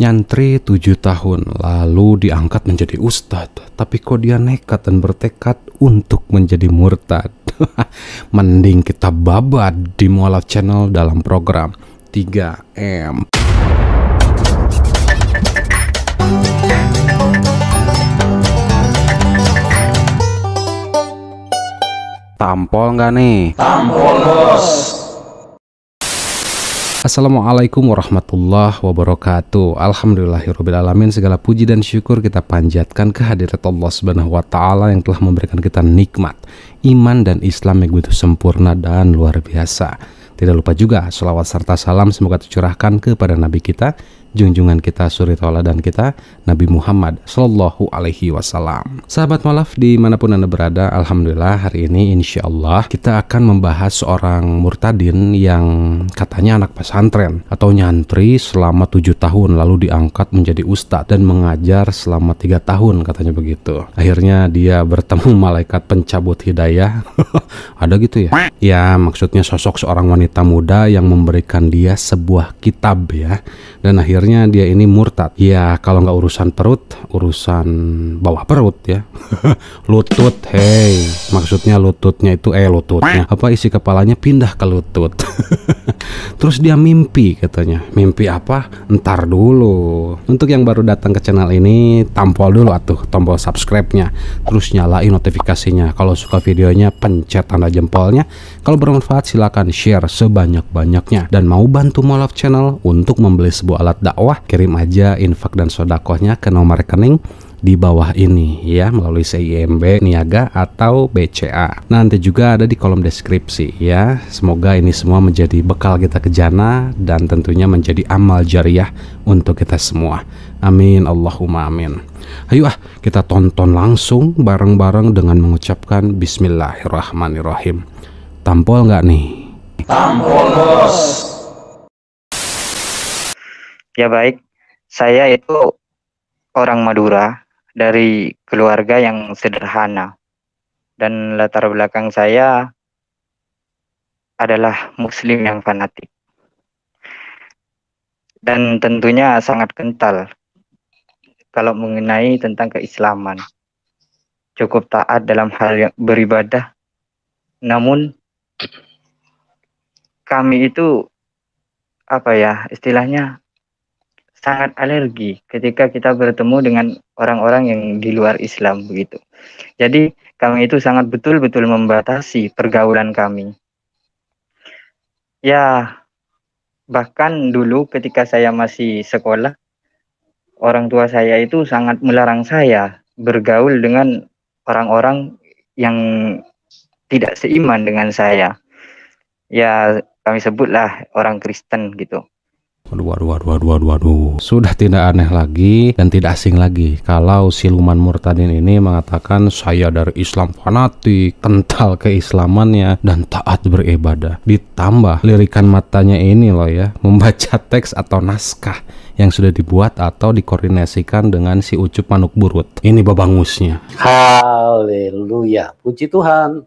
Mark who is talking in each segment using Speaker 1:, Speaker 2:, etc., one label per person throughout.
Speaker 1: Nyantri 7 tahun lalu diangkat menjadi ustadz, tapi kok dia nekat dan bertekad untuk menjadi murtad. Mending kita babat di Mualaf Channel dalam program 3M. Tampol nggak nih?
Speaker 2: Tampol, bos.
Speaker 1: Assalamualaikum warahmatullahi wabarakatuh. Alhamdulillahirrabbilalamin. Segala puji dan syukur kita panjatkan kehadirat Allah Subhanahu wa Ta'ala yang telah memberikan kita nikmat iman dan Islam yang begitu sempurna dan luar biasa. Tidak lupa juga sholawat serta salam semoga tercurahkan kepada Nabi kita, junjungan kita, suri tauladan kita, Nabi Muhammad Sallallahu Alaihi Wasallam. Sahabat Mualaf dimanapun Anda berada, alhamdulillah hari ini insya Allah kita akan membahas seorang murtadin yang katanya anak pesantren atau nyantri selama 7 tahun lalu diangkat menjadi ustadz dan mengajar selama 3 tahun katanya begitu. Akhirnya dia bertemu malaikat pencabut hidayah. Ada gitu ya? Ya, maksudnya sosok seorang wanita muda yang memberikan dia sebuah kitab ya. Dan akhirnya dia ini murtad. Ya, kalau nggak urusan perut, urusan bawah perut ya. Lutut, hey. Maksudnya lututnya itu lututnya. Apa isi kepalanya pindah ke lutut. Terus dia mimpi katanya. Mimpi apa? Ntar dulu. Untuk yang baru datang ke channel ini, tampol dulu atuh tombol subscribe-nya. Terus nyalain notifikasinya. Kalau suka videonya, pencet tanda jempolnya. Kalau bermanfaat silakan share sebanyak-banyaknya. Dan mau bantu Mualaf Channel untuk membeli sebuah alat dakwah, kirim aja infak dan sodakohnya ke nomor rekening di bawah ini ya, melalui CIMB, Niaga atau BCA. Nanti juga ada di kolom deskripsi ya. Semoga ini semua menjadi bekal kita ke jannah dan tentunya menjadi amal jariah untuk kita semua. Amin Allahumma amin. Ayo kita tonton langsung bareng-bareng dengan mengucapkan Bismillahirrahmanirrahim. Tampol nggak nih?
Speaker 2: Tampol, bos.
Speaker 3: Ya baik, saya itu orang Madura dari keluarga yang sederhana dan latar belakang saya adalah muslim yang fanatik dan tentunya sangat kental kalau mengenai tentang keislaman. Cukup taat dalam hal yang beribadah, namun kami itu istilahnya sangat alergi ketika kita bertemu dengan orang-orang yang di luar Islam begitu. Jadi kami itu sangat betul-betul membatasi pergaulan kami. Ya, bahkan dulu ketika saya masih sekolah, orang tua saya itu sangat melarang saya bergaul dengan orang-orang yang tidak seiman dengan saya. Ya, kami sebutlah orang Kristen gitu.
Speaker 1: Waduh. Sudah tidak aneh lagi dan tidak asing lagi kalau siluman murtadin ini mengatakan saya dari Islam fanatik, kental keislamannya dan taat beribadah. Ditambah lirikan matanya ini loh ya, membaca teks atau naskah yang sudah dibuat atau dikoordinasikan dengan si Ucup Manuk Burut. Ini babangusnya.
Speaker 2: Haleluya, puji Tuhan.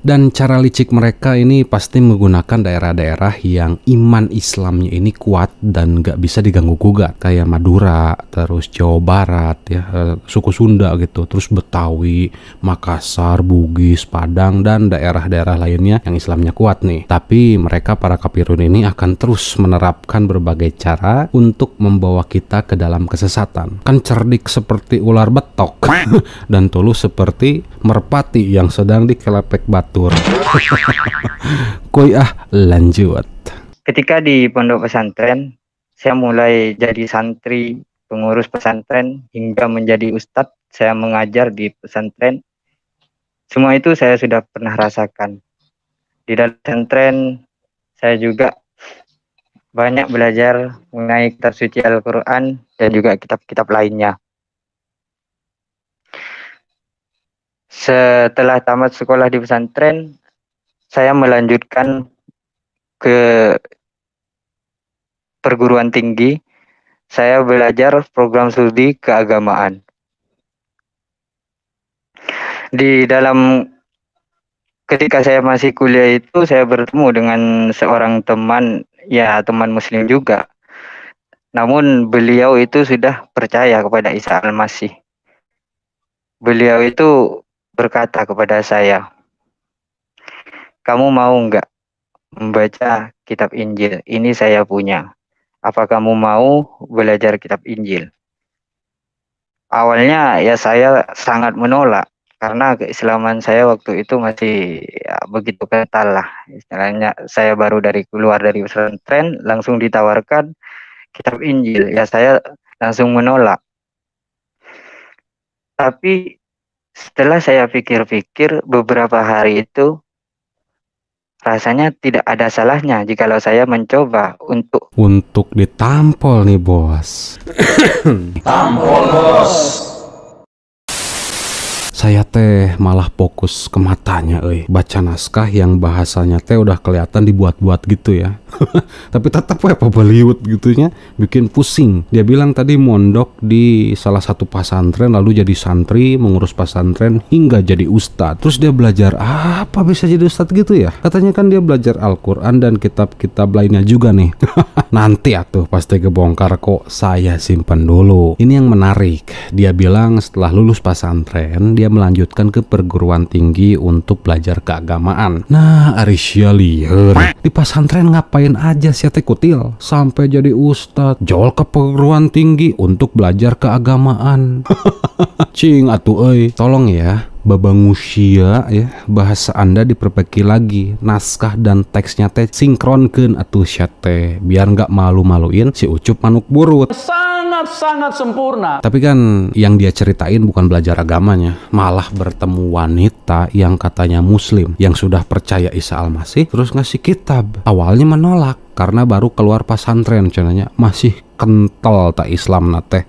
Speaker 1: Dan cara licik mereka ini pasti menggunakan daerah-daerah yang iman Islamnya ini kuat dan gak bisa diganggu gugat, kayak Madura, terus Jawa Barat ya, suku Sunda gitu, terus Betawi, Makassar, Bugis, Padang dan daerah-daerah lainnya yang Islamnya kuat nih. Tapi mereka para kafirun ini akan terus menerapkan berbagai cara untuk membawa kita ke dalam kesesatan. Kan cerdik seperti ular betok dan tulus seperti merpati yang sedang dikelepek batur. Koi lanjut.
Speaker 3: Ketika di pondok pesantren, saya mulai jadi santri, pengurus pesantren, hingga menjadi ustadz. Saya mengajar di pesantren. Semua itu saya sudah pernah rasakan. Di dalam pesantren, saya juga banyak belajar mengenai kitab suci Al-Quran dan juga kitab-kitab lainnya. Setelah tamat sekolah di pesantren, saya melanjutkan ke perguruan tinggi. Saya belajar program studi keagamaan. Ketika saya masih kuliah itu, saya bertemu dengan seorang teman, ya teman muslim juga. Namun beliau itu sudah percaya kepada Isa Al-Masih. Beliau itu berkata kepada saya, kamu mau nggak membaca kitab Injil? Ini saya punya. Apa kamu mau belajar kitab Injil? Awalnya ya saya sangat menolak. Karena keislaman saya waktu itu masih ya, begitu kental lah. Istilahnya saya baru keluar dari pesantren, langsung ditawarkan kitab Injil. Ya saya langsung menolak. Tapi setelah saya pikir-pikir beberapa hari itu, rasanya tidak ada salahnya jikalau saya mencoba
Speaker 1: Untuk ditampol nih bos.
Speaker 2: Tampol bos.
Speaker 1: Saya teh malah fokus ke matanya, baca naskah yang bahasanya teh udah kelihatan dibuat-buat gitu ya. Tapi tetap apa Bollywood gitunya, bikin pusing. Dia bilang tadi mondok di salah satu pesantren, lalu jadi santri, mengurus pesantren hingga jadi ustadz. Terus dia belajar apa bisa jadi ustadz gitu ya? Katanya kan dia belajar Al-Quran dan kitab-kitab lainnya juga nih. Nanti atuh pasti kebongkar kok, saya simpen dulu. Ini yang menarik. Dia bilang setelah lulus pesantren dia melanjutkan ke perguruan tinggi untuk belajar keagamaan. Nah, Arisya liar. Di pesantren ngapain aja sih teh kutil? Sampai jadi ustadz, jol ke perguruan tinggi untuk belajar keagamaan. Cing atuh tolong ya. Babangusia ya, bahasa Anda diperbaiki lagi, naskah dan teksnya teh sinkronkeun atuh syate, biar nggak malu-maluin si Ucup manuk burut.
Speaker 2: Sangat sempurna.
Speaker 1: Tapi kan yang dia ceritain bukan belajar agamanya, malah bertemu wanita yang katanya muslim, yang sudah percaya Isa Al-Masih, terus ngasih kitab. Awalnya menolak karena baru keluar pesantren, cenanya masih kental tak Islam nate.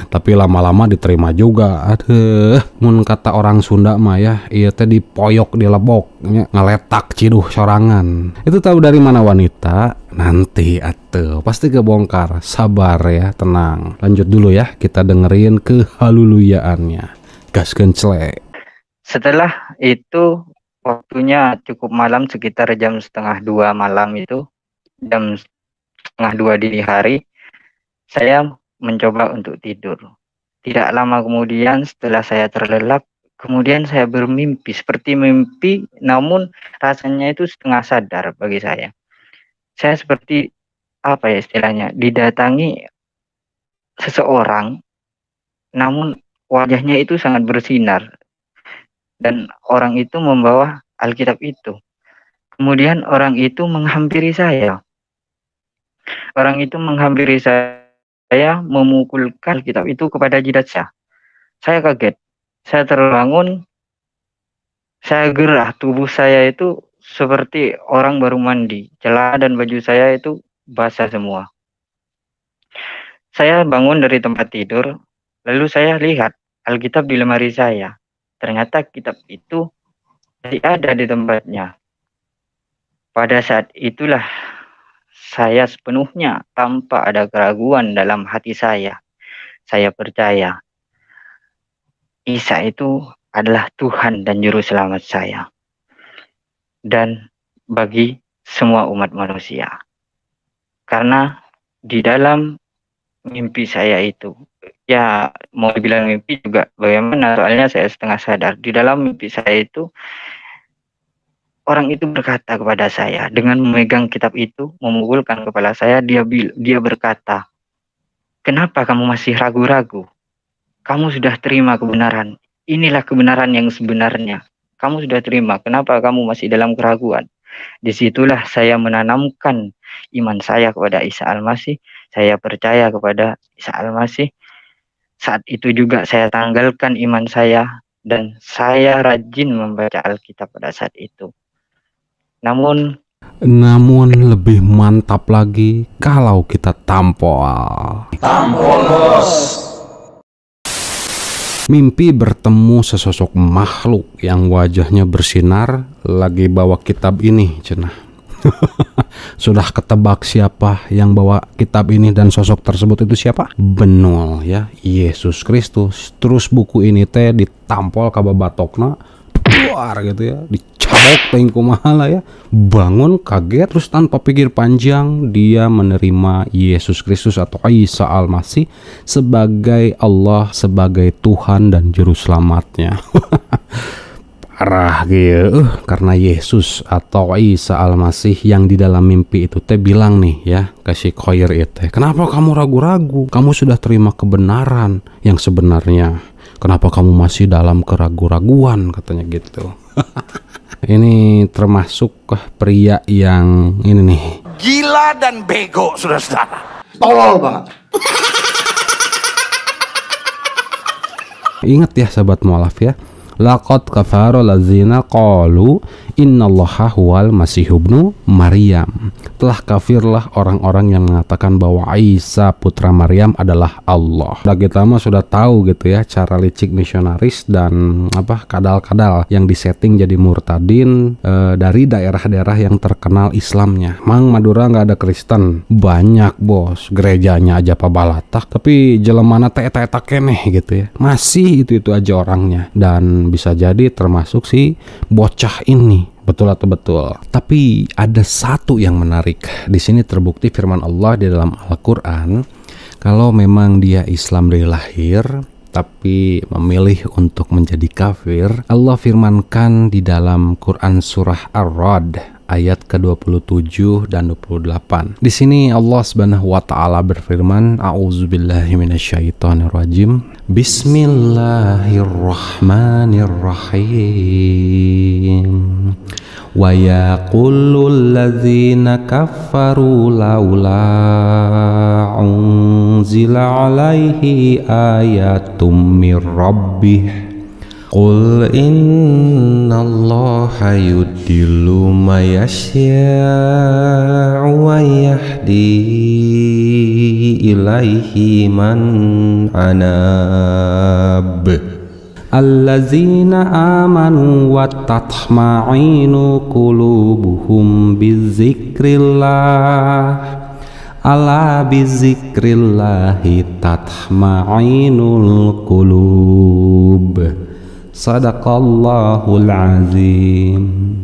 Speaker 1: Tapi lama-lama diterima juga. Aduh, mun kata orang Sunda mah ya, iya teh dipoyok di lebok, ngeletak ciduh sorangan. Itu tahu dari mana wanita? Nanti atuh pasti kebongkar. Sabar ya, tenang. Lanjut dulu ya, kita dengerin kehaluluyaannya. Gaskeun celek.
Speaker 3: Setelah itu waktunya cukup malam, sekitar jam 1:30 malam itu, jam 1:30 dini hari, saya mencoba untuk tidur. Tidak lama kemudian setelah saya terlelap, kemudian saya bermimpi seperti mimpi, namun rasanya itu setengah sadar bagi saya. Saya seperti apa ya istilahnya, didatangi seseorang, namun wajahnya itu sangat bersinar dan orang itu membawa Alkitab itu. Kemudian orang itu menghampiri saya. Orang itu menghampiri saya memukulkan kitab itu kepada jidat saya. Saya kaget, saya terbangun, saya gerah, tubuh saya itu seperti orang baru mandi, celana dan baju saya itu basah semua. Saya bangun dari tempat tidur, lalu saya lihat Alkitab di lemari saya. Ternyata kitab itu masih ada di tempatnya. Pada saat itulah saya sepenuhnya tanpa ada keraguan dalam hati saya. Saya percaya Isa itu adalah Tuhan dan Juru Selamat saya. Dan bagi semua umat manusia. Karena di dalam mimpi saya itu, ya mau dibilang mimpi juga bagaimana, soalnya saya setengah sadar. Di dalam mimpi saya itu, orang itu berkata kepada saya dengan memegang kitab itu, memukulkan kepala saya. Dia berkata, kenapa kamu masih ragu-ragu? Kamu sudah terima kebenaran. Inilah kebenaran yang sebenarnya. Kamu sudah terima. Kenapa kamu masih dalam keraguan? Disitulah saya menanamkan iman saya kepada Isa Al-Masih. Saya percaya kepada Isa Al-Masih. Saat itu juga saya tanggalkan iman saya dan saya rajin membaca Alkitab pada saat itu. Namun
Speaker 1: lebih mantap lagi kalau kita tampol.
Speaker 2: Tampol bos.
Speaker 1: Mimpi bertemu sesosok makhluk yang wajahnya bersinar, lagi bawa kitab ini, cenah. Sudah ketebak siapa yang bawa kitab ini dan sosok tersebut itu siapa? Benul ya, Yesus Kristus. Terus buku ini teh ditampol ka babatokna, duar gitu ya, cabok teuing kumaha lah ya. Bangun kaget, terus tanpa pikir panjang dia menerima Yesus Kristus atau Isa Al-Masih sebagai Allah, sebagai Tuhan dan juru selamatnya. Parah gitu. Karena Yesus atau Isa Al-Masih yang di dalam mimpi itu teh bilang nih ya ke si Khoir itu, kenapa kamu ragu-ragu? Kamu sudah terima kebenaran yang sebenarnya. Kenapa kamu masih dalam keraguan-raguan, katanya gitu. Ini termasuk pria yang ini nih,
Speaker 2: Gila dan bego, saudara-saudara.
Speaker 4: Tolol banget.
Speaker 1: Ingat ya sahabat mualaf ya, laqad kafara lazina qalu innallaha huwal masih ibnu Maryam. Telah kafirlah orang-orang yang mengatakan bahwa Isa putra Maryam adalah Allah. Nah, kita mah sudah tahu gitu ya cara licik misionaris dan kadal-kadal yang disetting jadi murtadin dari daerah-daerah yang terkenal Islamnya. Mang Madura nggak ada Kristen, banyak bos, gerejanya aja pabalatak, tapi jelemana teh eta keneh gitu ya. Masih itu aja orangnya, dan bisa jadi termasuk si bocah ini. Betul atau betul? Tapi ada satu yang menarik. Di sini terbukti firman Allah di dalam Al-Qur'an, kalau memang dia Islam dari lahir tapi memilih untuk menjadi kafir, Allah firmankan di dalam Quran surah Ar-Ra'd ayat ke-27 dan 28. Di sini Allah Subhanahu wa taala berfirman, A'udzubillahi minasyaitonirrajim. Bismillahirrahmanirrahim. Wa yaqulul ladzina kafaru laula unzila alaihi ayatum mir rabbih qul innallaha yudillu may yasha'u wa yahdi ilaihi man anab allazina amanu wa tatma'inu qulubuhum bizikrillah ala bizikrillahi tatma'inul qulub. Sadaqallahul azim.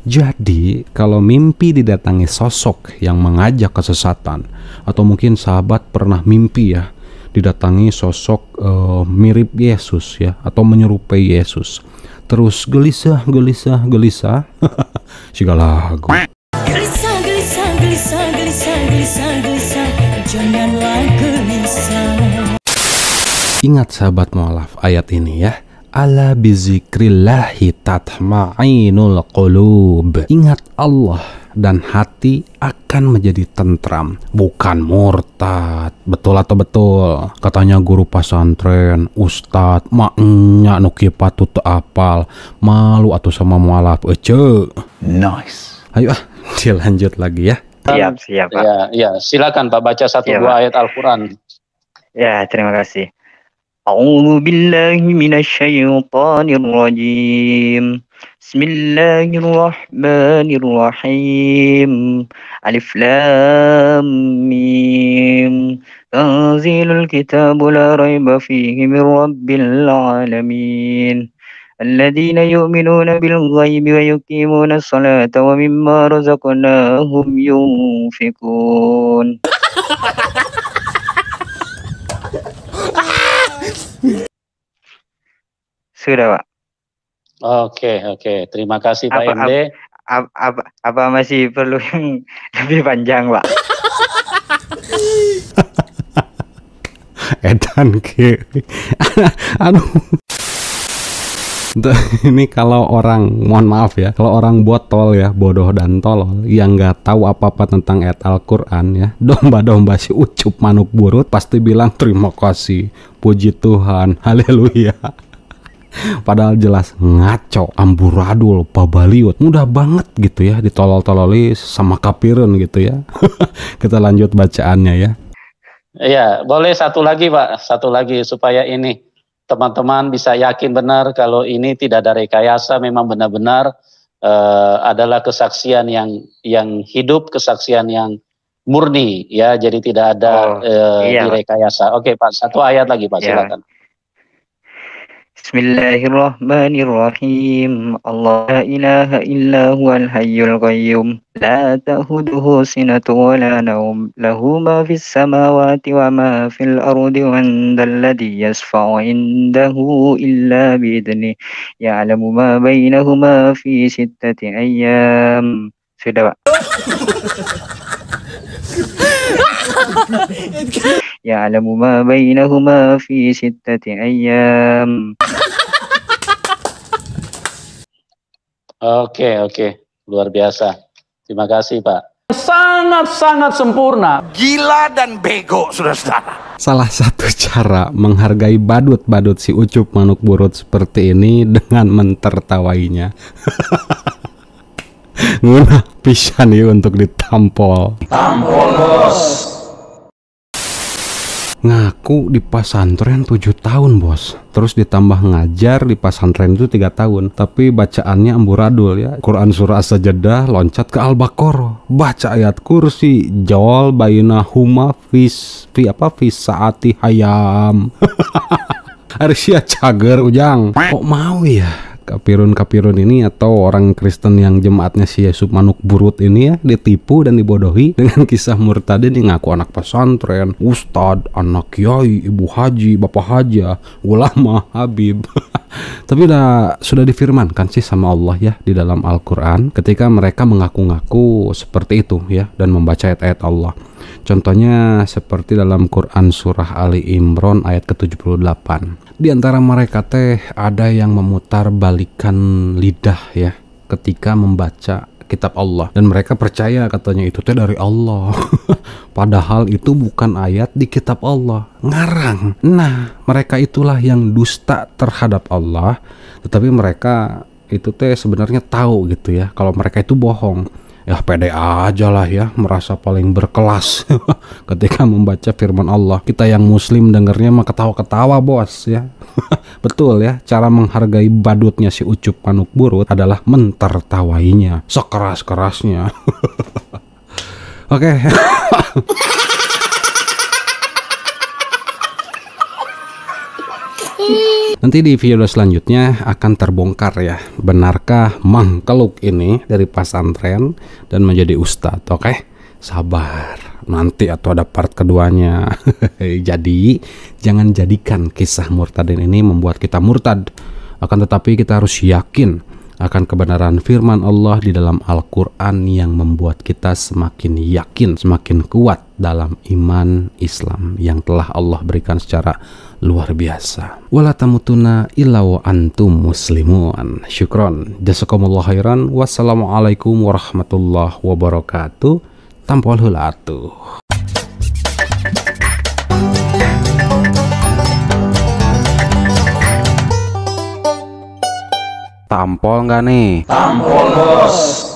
Speaker 1: Jadi kalau mimpi didatangi sosok yang mengajak kesesatan, atau mungkin sahabat pernah mimpi ya didatangi sosok mirip Yesus ya, atau menyerupai Yesus, terus gelisah segala lagu. Gelisah, janganlah gelisah. Ingat sahabat mualaf ayat ini ya, ala bizikrillahi tatma'inul qulub. Ingat Allah dan hati akan menjadi tentram, bukan murtad. Betul atau betul? Katanya guru pesantren, ustad, maknya nuki patut apal, malu atau sama mualaf ece.
Speaker 2: Nice.
Speaker 1: Ayo dilanjut lagi ya.
Speaker 3: Siap Pak.
Speaker 4: Ya, silakan Pak baca satu dua ayat Al-Quran.
Speaker 3: Ya, terima kasih. A'udzu billahi minasyaitonir rajim. Bismillahirrahmanirrahim. Alif lam mim. Tanzilul kitabu la raiba fihi mir rabbil alamin. الذين يؤمنون بالغيب ويقيمون الصلاة ومما رزقناهم ينفقون. Sudah Pak.
Speaker 4: Oke. Terima kasih Pak MD.
Speaker 3: Apa masih perlu yang lebih panjang Pak?
Speaker 1: Edan ke. Aduh. Ini kalau orang, mohon maaf ya, kalau orang botol ya, bodoh dan tolol yang nggak tahu apa-apa tentang ayat Al-Quran ya, domba-domba si ucup manuk burut pasti bilang terima kasih, puji Tuhan, haleluya. Padahal jelas ngaco, amburadul, pabaliut, mudah banget gitu ya ditolol-tololi sama kapirin gitu ya. Kita lanjut bacaannya ya.
Speaker 4: Iya, boleh satu lagi Pak, satu lagi supaya ini teman-teman bisa yakin benar kalau ini tidak ada rekayasa, memang benar-benar adalah kesaksian yang hidup, kesaksian yang murni ya, jadi tidak ada direkayasa. Oke Pak, satu ayat lagi Pak, silakan.
Speaker 3: Bismillahirrahmanirrahim. Allah la ilaha illa huwal hayyul qayyum. La ta'khudhuhu sinatun wa la nawm. Lahu ma fis samawati wa ma fil ardi man dzalladzi yashfa'u indahu illa bi'idzni. Ya'lamu ma bainahuma fi sittati ayyam. Sudah, Pak. Ya'lamu ma bainahuma fi sittati ayyam.
Speaker 4: Oke, luar biasa. Terima kasih, Pak.
Speaker 2: Sangat-sangat sempurna. Gila dan bego, saudara-saudara.
Speaker 1: Salah satu cara menghargai badut-badut si Ucup Manuk Burut seperti ini dengan mentertawainya. Ngunah pisan ya untuk ditampol.
Speaker 2: Tampol, bos.
Speaker 1: Ngaku di pesantren 7 tahun, bos. Terus ditambah ngajar di pesantren itu 3 tahun. Tapi bacaannya amburadul ya. Quran surah As-Sajdah loncat ke Al-Baqarah. Baca ayat kursi. Jawal bainahuma fis saati hayam. Harusnya cager ujang. Kok mau ya kapirun-kapirun ini atau orang Kristen yang jemaatnya si Yesus Manuk Burut ini ya ditipu dan dibodohi dengan kisah murtadin yang ngaku anak pesantren, ustad, anak kiai, ibu haji, bapak haja, ulama, habib. Tapi sudah difirmankan sih sama Allah ya di dalam Al-Quran ketika mereka mengaku-ngaku seperti itu ya dan membaca ayat-ayat Allah. Contohnya seperti dalam Quran surah Ali Imran ayat ke-78. Di antara mereka teh ada yang memutar balikan lidah ya ketika membaca kitab Allah dan mereka percaya katanya itu teh dari Allah. Padahal itu bukan ayat di kitab Allah, ngarang. Nah, mereka itulah yang dusta terhadap Allah, tetapi mereka itu teh sebenarnya tahu gitu ya kalau mereka itu bohong. Ya pede aja lah ya, merasa paling berkelas ketika membaca firman Allah. Kita yang muslim dengernya mah ketawa-ketawa, bos ya. Betul ya, cara menghargai badutnya si Ucup Manuk Burut adalah mentertawainya sekeras-kerasnya. Oke. Nanti di video selanjutnya akan terbongkar ya, benarkah Mang Keluk ini dari pesantren dan menjadi ustadz. Oke, sabar, nanti atau ada part keduanya. Jadi jangan jadikan kisah murtadin ini membuat kita murtad. Akan tetapi kita harus yakin akan kebenaran firman Allah di dalam Al-Quran yang membuat kita semakin yakin, semakin kuat dalam iman Islam yang telah Allah berikan secara luar biasa. Wala tamutuna illa wa antum muslimun. Syukron. Jazakumullah khairan. Wassalamualaikum warahmatullahi wabarakatuh. Tampol heula atuh. Tampol nggak nih?
Speaker 2: Tampol, bos.